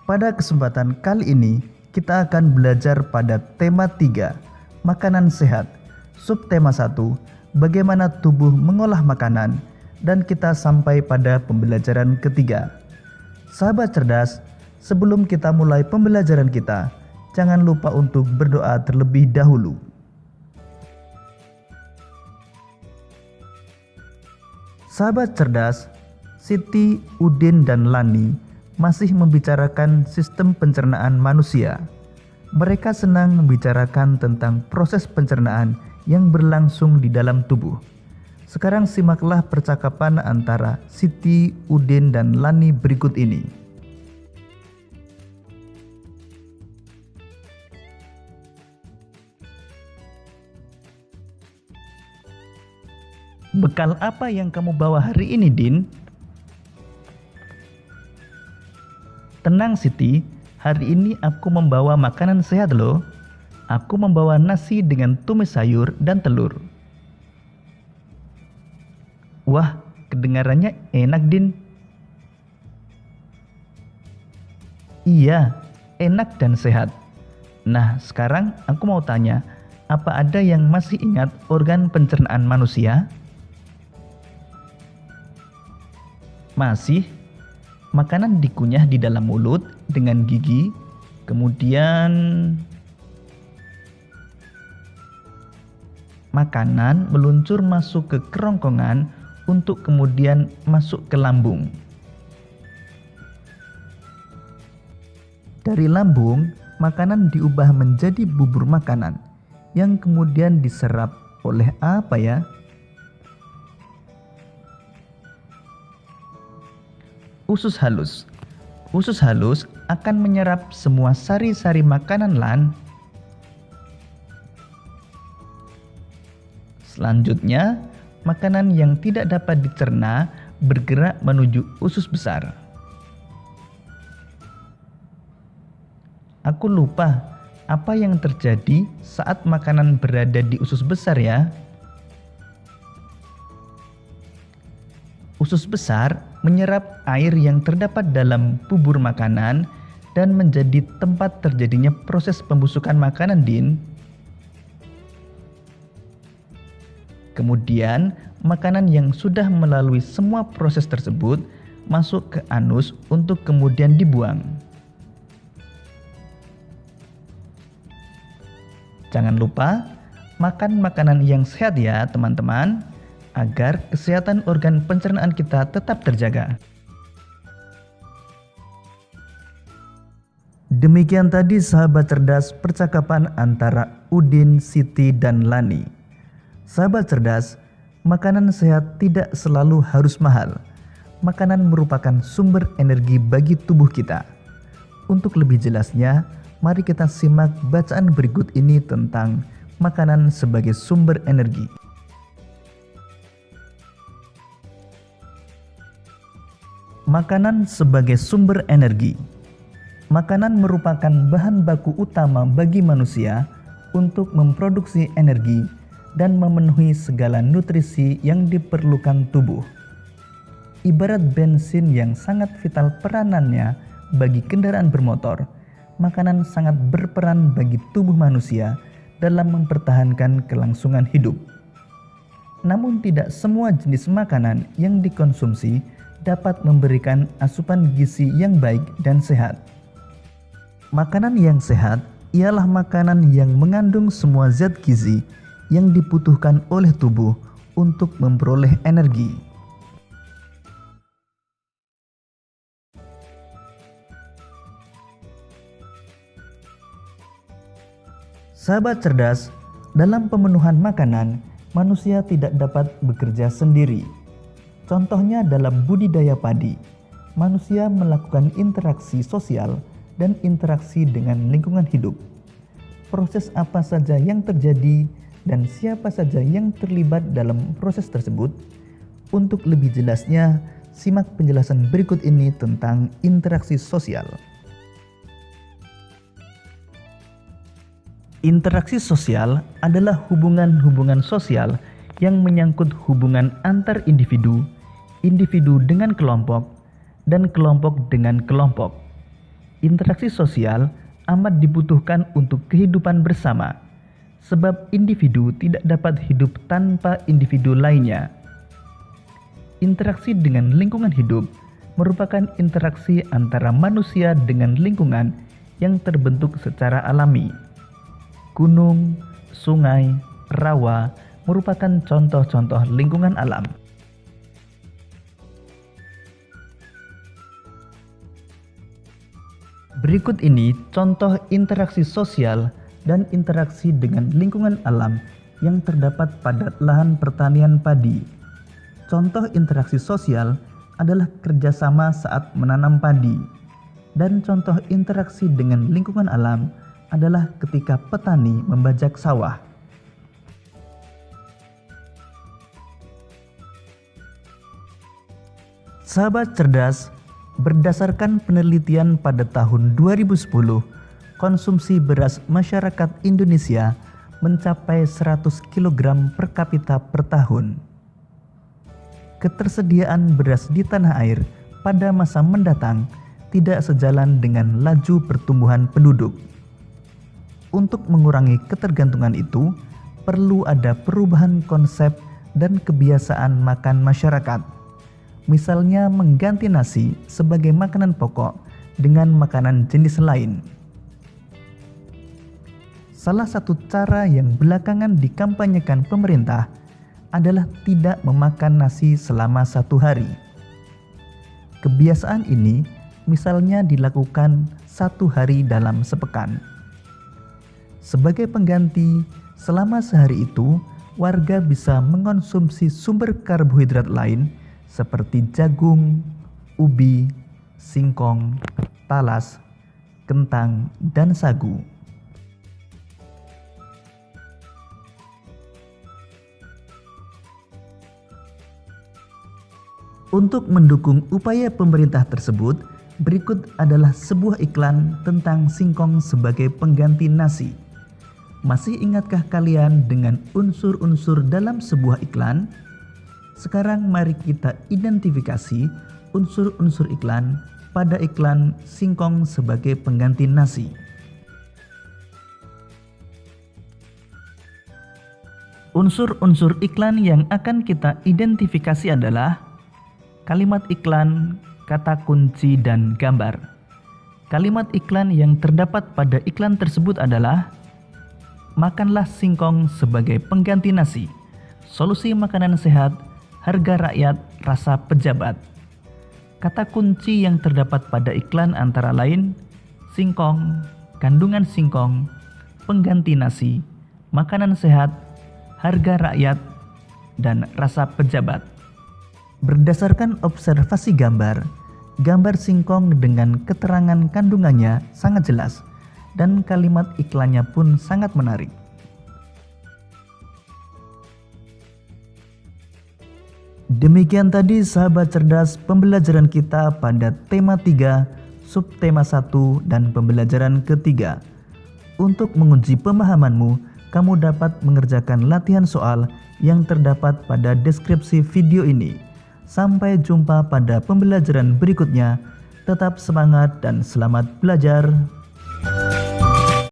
Pada kesempatan kali ini, kita akan belajar pada tema 3, makanan sehat. Subtema 1, bagaimana tubuh mengolah makanan, dan kita sampai pada pembelajaran ketiga. Sahabat cerdas, sebelum kita mulai pembelajaran kita, jangan lupa untuk berdoa terlebih dahulu. Sahabat cerdas, Siti, Udin, dan Lani masih membicarakan sistem pencernaan manusia. Mereka senang membicarakan tentang proses pencernaan yang berlangsung di dalam tubuh. Sekarang simaklah percakapan antara Siti, Udin, dan Lani berikut ini. Bekal apa yang kamu bawa hari ini, Din? Tenang Siti, hari ini aku membawa makanan sehat loh. Aku membawa nasi dengan tumis sayur dan telur. Wah, kedengarannya enak, Din. Iya, enak dan sehat. Nah, sekarang aku mau tanya, apa ada yang masih ingat organ pencernaan manusia? Masih. Makanan dikunyah di dalam mulut dengan gigi, kemudian makanan meluncur masuk ke kerongkongan untuk kemudian masuk ke lambung. Dari lambung, makanan diubah menjadi bubur makanan yang kemudian diserap oleh apa ya? Usus halus. Usus halus akan menyerap semua sari-sari makanan, Lan. Selanjutnya, makanan yang tidak dapat dicerna bergerak menuju usus besar. Aku lupa apa yang terjadi saat makanan berada di usus besar ya. Usus besar menyerap air yang terdapat dalam bubur makanan dan menjadi tempat terjadinya proses pembusukan makanan, Din. Kemudian, makanan yang sudah melalui semua proses tersebut masuk ke anus untuk kemudian dibuang. Jangan lupa makan makanan yang sehat ya, teman-teman, agar kesehatan organ pencernaan kita tetap terjaga. Demikian tadi sahabat cerdas percakapan antara Udin, Siti, dan Lani. Sahabat cerdas, makanan sehat tidak selalu harus mahal. Makanan merupakan sumber energi bagi tubuh kita. Untuk lebih jelasnya, mari kita simak bacaan berikut ini tentang makanan sebagai sumber energi. Makanan sebagai sumber energi. Makanan merupakan bahan baku utama bagi manusia untuk memproduksi energi dan memenuhi segala nutrisi yang diperlukan tubuh. Ibarat bensin yang sangat vital peranannya bagi kendaraan bermotor, makanan sangat berperan bagi tubuh manusia dalam mempertahankan kelangsungan hidup. Namun tidak semua jenis makanan yang dikonsumsi dapat memberikan asupan gizi yang baik dan sehat. Makanan yang sehat ialah makanan yang mengandung semua zat gizi yang dibutuhkan oleh tubuh untuk memperoleh energi. Sahabat cerdas, dalam pemenuhan makanan, manusia tidak dapat bekerja sendiri. Contohnya dalam budidaya padi, manusia melakukan interaksi sosial dan interaksi dengan lingkungan hidup. Proses apa saja yang terjadi dan siapa saja yang terlibat dalam proses tersebut? Untuk lebih jelasnya, simak penjelasan berikut ini tentang interaksi sosial. Interaksi sosial adalah hubungan-hubungan sosial yang menyangkut hubungan antar individu, individu dengan kelompok, dan kelompok dengan kelompok. Interaksi sosial amat dibutuhkan untuk kehidupan bersama, sebab individu tidak dapat hidup tanpa individu lainnya. Interaksi dengan lingkungan hidup merupakan interaksi antara manusia dengan lingkungan yang terbentuk secara alami. Gunung, sungai, rawa merupakan contoh-contoh lingkungan alam. Berikut ini contoh interaksi sosial dan interaksi dengan lingkungan alam yang terdapat pada lahan pertanian padi. Contoh interaksi sosial adalah kerjasama saat menanam padi, dan contoh interaksi dengan lingkungan alam adalah ketika petani membajak sawah. Sahabat cerdas, berdasarkan penelitian pada tahun 2010, konsumsi beras masyarakat Indonesia mencapai 100 kg per kapita per tahun. Ketersediaan beras di tanah air pada masa mendatang tidak sejalan dengan laju pertumbuhan penduduk. Untuk mengurangi ketergantungan itu, perlu ada perubahan konsep dan kebiasaan makan masyarakat. Misalnya mengganti nasi sebagai makanan pokok dengan makanan jenis lain. Salah satu cara yang belakangan dikampanyekan pemerintah adalah tidak memakan nasi selama 1 hari. Kebiasaan ini misalnya dilakukan 1 hari dalam sepekan. Sebagai pengganti, selama sehari itu warga bisa mengonsumsi sumber karbohidrat lain seperti jagung, ubi, singkong, talas, kentang, dan sagu. Untuk mendukung upaya pemerintah tersebut, berikut adalah sebuah iklan tentang singkong sebagai pengganti nasi. Masih ingatkah kalian dengan unsur-unsur dalam sebuah iklan? Sekarang mari kita identifikasi unsur-unsur iklan pada iklan singkong sebagai pengganti nasi. Unsur-unsur iklan yang akan kita identifikasi adalah kalimat iklan, kata kunci, dan gambar. Kalimat iklan yang terdapat pada iklan tersebut adalah makanlah singkong sebagai pengganti nasi, solusi makanan sehat, harga rakyat, rasa pejabat. Kata kunci yang terdapat pada iklan antara lain singkong, kandungan singkong, pengganti nasi, makanan sehat, harga rakyat, dan rasa pejabat. Berdasarkan observasi gambar singkong dengan keterangan kandungannya sangat jelas dan kalimat iklannya pun sangat menarik. Demikian tadi sahabat cerdas pembelajaran kita pada tema 3, subtema 1, dan pembelajaran ketiga. Untuk menguji pemahamanmu, kamu dapat mengerjakan latihan soal yang terdapat pada deskripsi video ini. Sampai jumpa pada pembelajaran berikutnya. Tetap semangat dan selamat belajar.